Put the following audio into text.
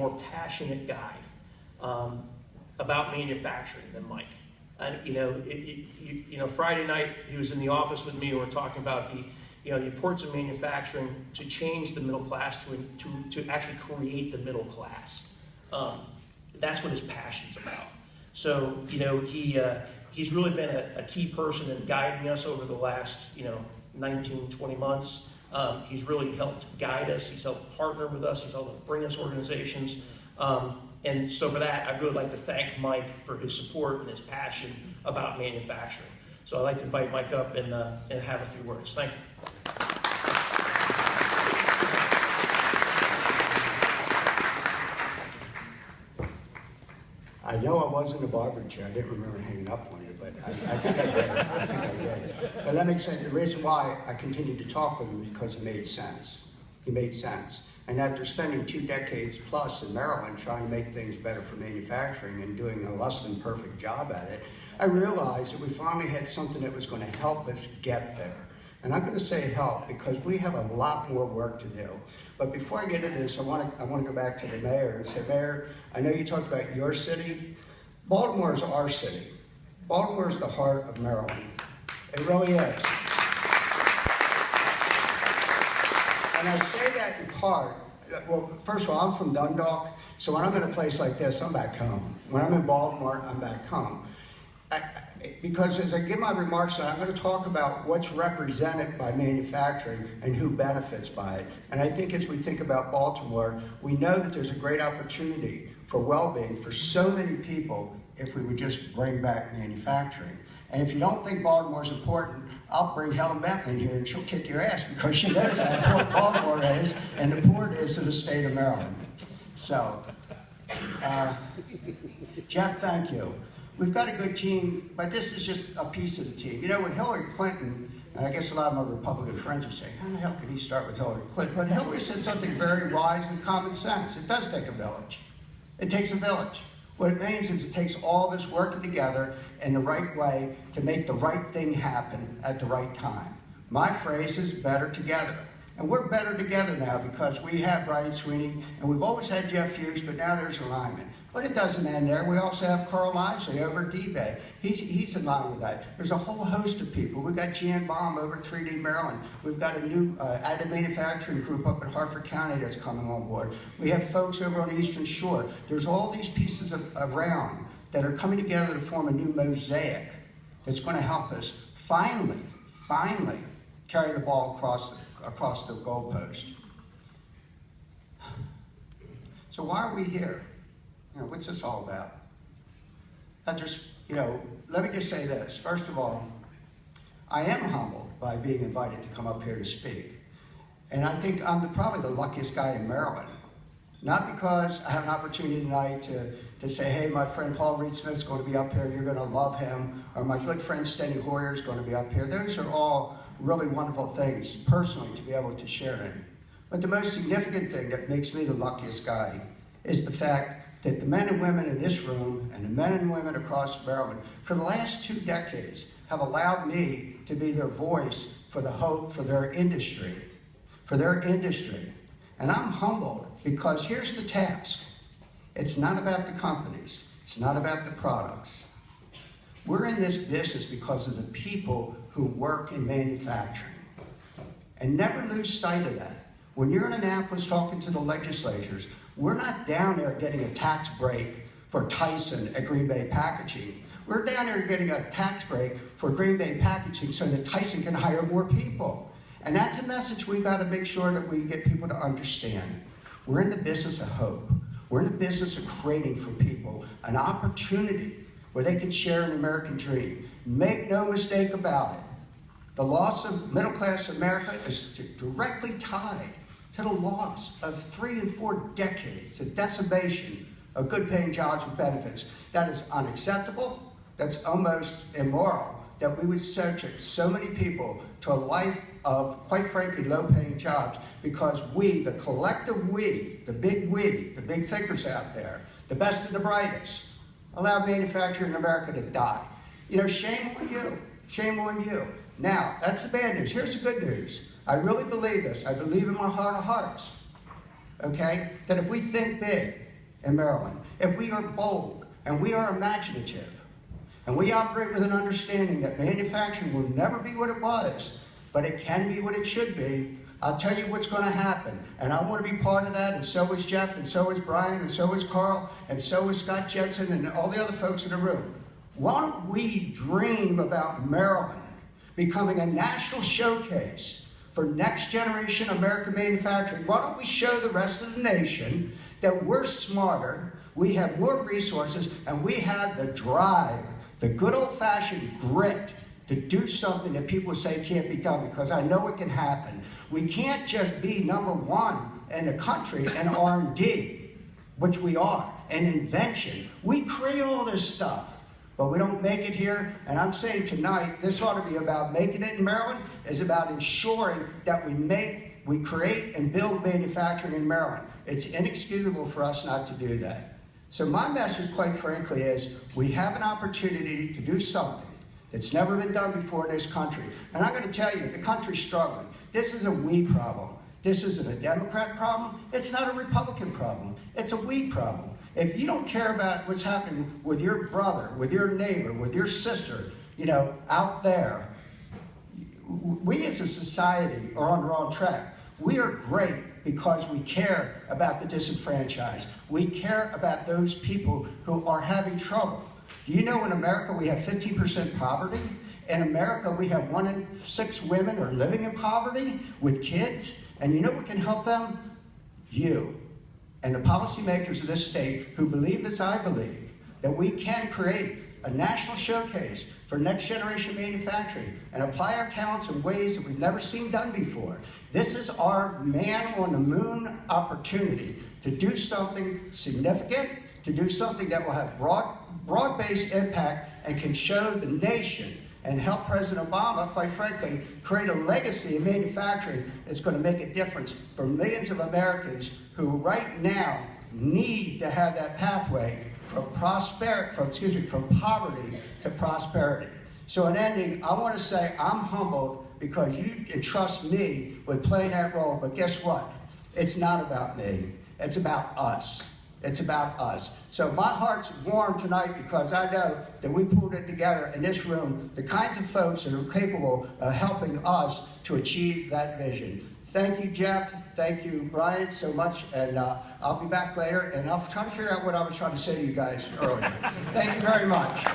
more passionate guy about manufacturing than Mike. And Friday night he was in the office with me, and we're talking about the importance of manufacturing to change the middle class, to actually create the middle class. That's what his passion's about. So he's really been a key person in guiding us over the last 19, 20 months. He's really helped guide us. He's helped partner with us. He's helped bring us organizations. And so for that, I'd really like to thank Mike for his support and his passion about manufacturing. So I'd like to invite Mike up and have a few words. Thank you. I know I wasn't a barber chair. I didn't remember hanging up on you, but I think I did. I think I did. But let me say, the reason why I continued to talk with him is because he made sense. He made sense. And after spending 2 decades plus in Maryland trying to make things better for manufacturing and doing a less than perfect job at it, I realized that we finally had something that was going to help us get there. And I'm going to say help because we have a lot more work to do. But before I get into this, I want to go back to the mayor and say, Mayor, I know you talked about your city. Baltimore is our city. Baltimore is the heart of Maryland. It really is. And I say that in part, well, first of all, I'm from Dundalk, so when I'm in a place like this, I'm back home. When I'm in Baltimore, I'm back home. Because as I give my remarks, I'm going to talk about what's represented by manufacturing and who benefits by it. And I think as we think about Baltimore, we know that there's a great opportunity for well-being for so many people if we would just bring back manufacturing. And if you don't think Baltimore's important, I'll bring Helen Benton in here and she'll kick your ass because she knows how important Baltimore is and the port is to the state of Maryland. So, Jeff, thank you. We've got a good team, but this is just a piece of the team. When Hillary Clinton, and I guess a lot of my Republican friends are saying, how the hell could he start with Hillary Clinton? But Hillary said something very wise and common sense. It does take a village. It takes a village. What it means is it takes all of us working together in the right way to make the right thing happen at the right time. My phrase is better together. And we're better together now because we have Brian Sweeney, and we've always had Jeff Hughes, but now there's alignment. But it doesn't end there. We also have Carl Lively over at D-Bay. He's in line with that. There's a whole host of people. We've got Jan Baum over at 3D Maryland. We've got a new additive manufacturing group up in Hartford County that's coming on board. We have folks over on the Eastern Shore. There's all these pieces around that are coming together to form a new mosaic that's going to help us finally carry the ball across the goalpost. So why are we here? What's this all about? Let me just say this. First of all, I am humbled by being invited to come up here to speak. And I think I'm probably the luckiest guy in Maryland. Not because I have an opportunity tonight to say, hey, my friend Paul Reed Smith's going to be up here, you're going to love him, or my good friend Steny Hoyer is going to be up here. Those are all really wonderful things, personally, to be able to share in. But the most significant thing that makes me the luckiest guy is the fact that the men and women in this room and the men and women across Maryland for the last 2 decades have allowed me to be their voice for the hope for their industry. And I'm humbled because here's the task. It's not about the companies. It's not about the products. We're in this business because of the people who work in manufacturing. And never lose sight of that. When you're in Annapolis talking to the legislators, we're not down there getting a tax break for Tyson at Green Bay Packaging. We're down there getting a tax break for Green Bay Packaging so that Tyson can hire more people. And that's a message we've got to make sure that we get people to understand. We're in the business of hope. We're in the business of creating for people an opportunity where they can share in the American dream. Make no mistake about it. The loss of middle-class America is directly tied to the loss of 3 and 4 decades, the decimation of good-paying jobs with benefits. That is unacceptable. That's almost immoral, that we would subject so many people to a life of, quite frankly, low-paying jobs because we, the collective we, the big thinkers out there, the best and the brightest, allowed manufacturing in America to die. Shame on you. Shame on you. Now, that's the bad news. Here's the good news. I really believe this. I believe in my heart of hearts, okay, that if we think big in Maryland, if we are bold and we are imaginative, and we operate with an understanding that manufacturing will never be what it was, but it can be what it should be, I'll tell you what's going to happen. And I want to be part of that, and so is Jeff, and so is Brian, and so is Carl, and so is Scott Jensen, and all the other folks in the room. Why don't we dream about Maryland becoming a national showcase for next generation American manufacturing? Why don't we show the rest of the nation that we're smarter, we have more resources, and we have the drive, the good old-fashioned grit to do something that people say can't be done, because I know it can happen. We can't just be number one in the country in R&D, which we are, and invention. We create all this stuff, but we don't make it here. And I'm saying tonight, this ought to be about making it in Maryland, is about ensuring that we create and build manufacturing in Maryland. It's inexcusable for us not to do that. So my message, quite frankly, is we have an opportunity to do something that's never been done before in this country. And I'm going to tell you, the country's struggling. This is a we problem. This isn't a Democrat problem. It's not a Republican problem. It's a we problem. If you don't care about what's happening with your brother, with your neighbor, with your sister, out there, we as a society are on the wrong track. We are great because we care about the disenfranchised. We care about those people who are having trouble. Do you know in America we have 15% poverty? In America we have 1 in 6 women are living in poverty with kids. And you know what can help them? You and the policymakers of this state who believe, as I believe, that we can create a national showcase for next generation manufacturing and apply our talents in ways that we've never seen done before. This is our man on the moon opportunity to do something significant, to do something that will have broad-based impact and can show the nation and help President Obama, quite frankly, create a legacy in manufacturing that's going to make a difference for millions of Americans who right now need to have that pathway from poverty to prosperity. So in ending, I want to say I'm humbled because you entrust me with playing that role, but guess what? It's not about me. It's about us. It's about us. So my heart's warm tonight because I know that we pulled it together in this room, the kinds of folks that are capable of helping us to achieve that vision. Thank you, Jeff. Thank you, Brian, so much. And I'll be back later, and I'll try to figure out what I was trying to say to you guys earlier. Thank you very much.